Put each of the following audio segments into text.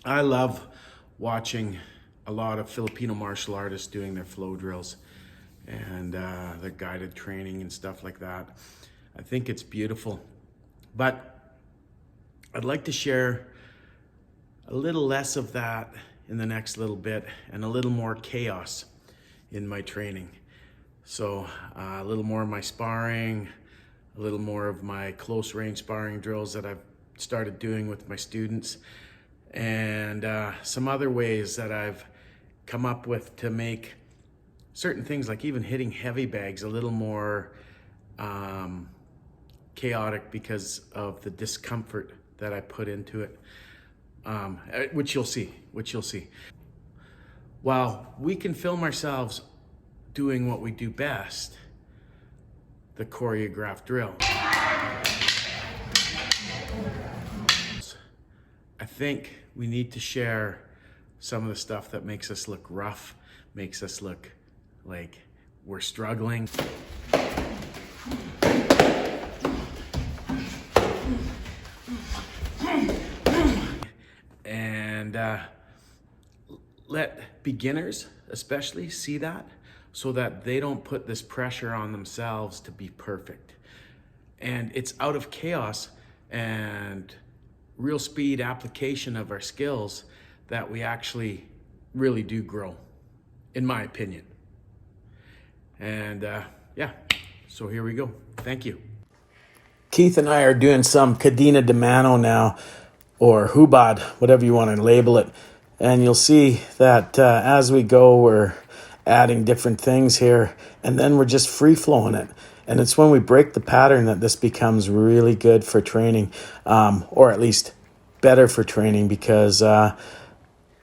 I love watching a lot of Filipino martial artists doing their flow drills and their guided training and stuff like that. I think it's beautiful. But I'd like to share a little less of that in the next little bit and a little more chaos in my training. So a little more of my sparring, a little more of my close range sparring drills that I've started doing with my students, and some other ways that I've come up with to make certain things like even hitting heavy bags a little more chaotic because of the discomfort that I put into it, which you'll see. While we can film ourselves doing what we do best, the choreographed drill, I think we need to share some of the stuff that makes us look rough, makes us look like we're struggling. And let beginners especially see that, so that they don't put this pressure on themselves to be perfect. And it's out of chaos and real speed application of our skills that we actually really do grow, in my opinion. And yeah, so here we go. Thank you. Keith and I are doing some Cadena de Mano now, or Hubad, whatever you want to label it. And you'll see that as we go, we're adding different things here, and then we're just free flowing it. And it's when we break the pattern that this becomes really good for training, or at least better for training, because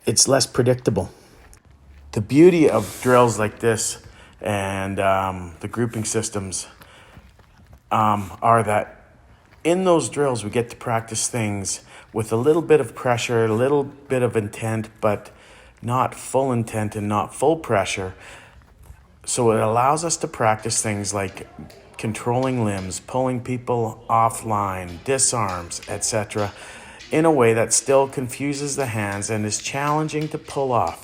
it's less predictable. The beauty of drills like this and the grouping systems are that in those drills we get to practice things with a little bit of pressure, a little bit of intent, but not full intent and not full pressure. So it allows us to practice things like controlling limbs, pulling people offline, disarms, etc., in a way that still confuses the hands and is challenging to pull off.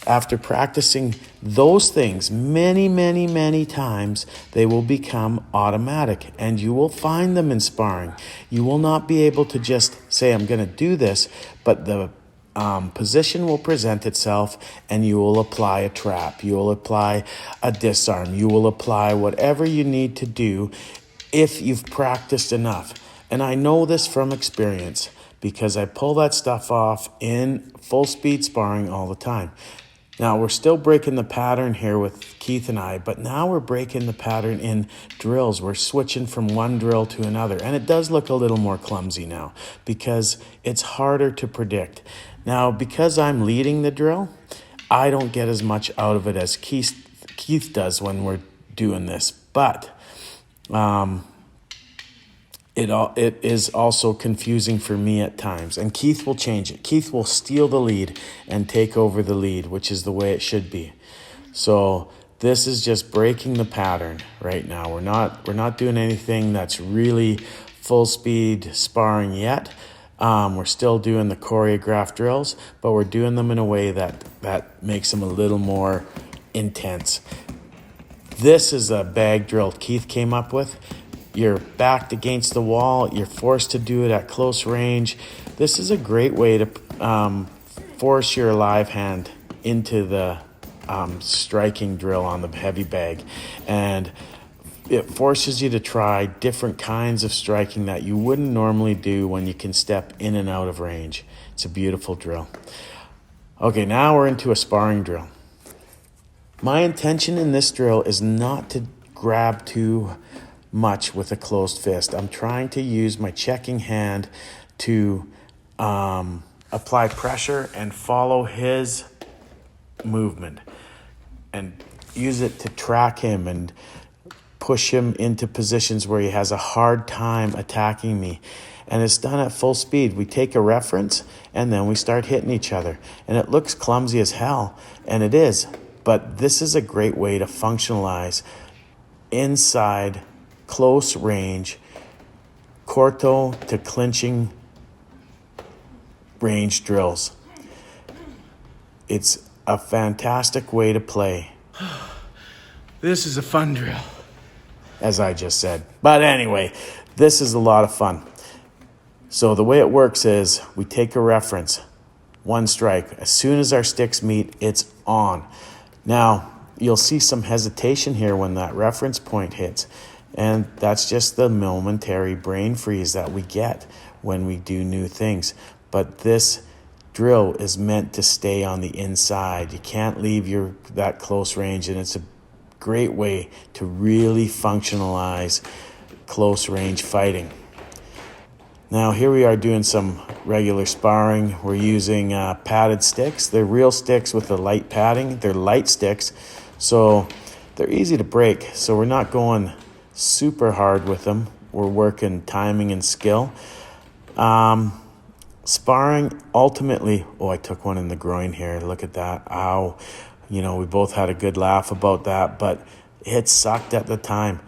After practicing those things many, many, many times, they will become automatic, and you will find them in sparring. You will not be able to just say, I'm going to do this, but the position will present itself, and you will apply a trap. You will apply a disarm. You will apply whatever you need to do if you've practiced enough. And I know this from experience because I pull that stuff off in full speed sparring all the time. Now, we're still breaking the pattern here with Keith and I, but now we're breaking the pattern in drills. We're switching from one drill to another, and it does look a little more clumsy now because it's harder to predict. Now, because I'm leading the drill, I don't get as much out of it as Keith does when we're doing this, but it is also confusing for me at times, and Keith will change it. Keith will steal the lead and take over the lead, which is the way it should be. So this is just breaking the pattern right now. We're not doing anything that's really full speed sparring yet. We're still doing the choreographed drills, but we're doing them in a way that makes them a little more intense. This is a bag drill Keith came up with. You're backed against the wall. You're forced to do it at close range. This is a great way to force your live hand into the striking drill on the heavy bag. And it forces you to try different kinds of striking that you wouldn't normally do when you can step in and out of range. It's a beautiful drill. Okay, now we're into a sparring drill. My intention in this drill is not to grab too much with a closed fist. I'm trying to use my checking hand to apply pressure and follow his movement and use it to track him and push him into positions where he has a hard time attacking me. And it's done at full speed. We take a reference and then we start hitting each other. And it looks clumsy as hell, and it is. But this is a great way to functionalize inside close range, corto to clinching range drills. It's a fantastic way to play. This is a fun drill, as I just said. But anyway, this is a lot of fun. So the way it works is we take a reference, one strike. As soon as our sticks meet, it's on. Now, you'll see some hesitation here when that reference point hits. And that's just the momentary brain freeze that we get when we do new things. But this drill is meant to stay on the inside. You can't leave that close range, and it's a great way to really functionalize close range fighting. Now here we are doing some regular sparring. We're using padded sticks. They're real sticks with the light padding. They're light sticks, so they're easy to break. So we're not going super hard with them. We're working timing and skill. Sparring, ultimately, I took one in the groin here. Look at that. Ow. We both had a good laugh about that, but it sucked at the time.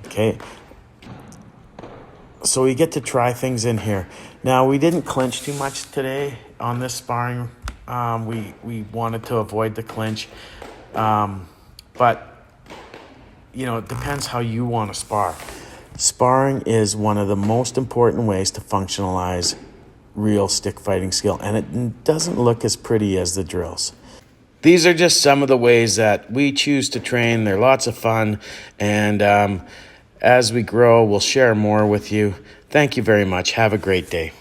Okay. So we get to try things in here. Now, we didn't clinch too much today on this sparring. We wanted to avoid the clinch. But, it depends how you want to spar. Sparring is one of the most important ways to functionalize real stick fighting skill, and it doesn't look as pretty as the drills. These are just some of the ways that we choose to train. They're lots of fun, and as we grow, we'll share more with you. Thank you very much. Have a great day.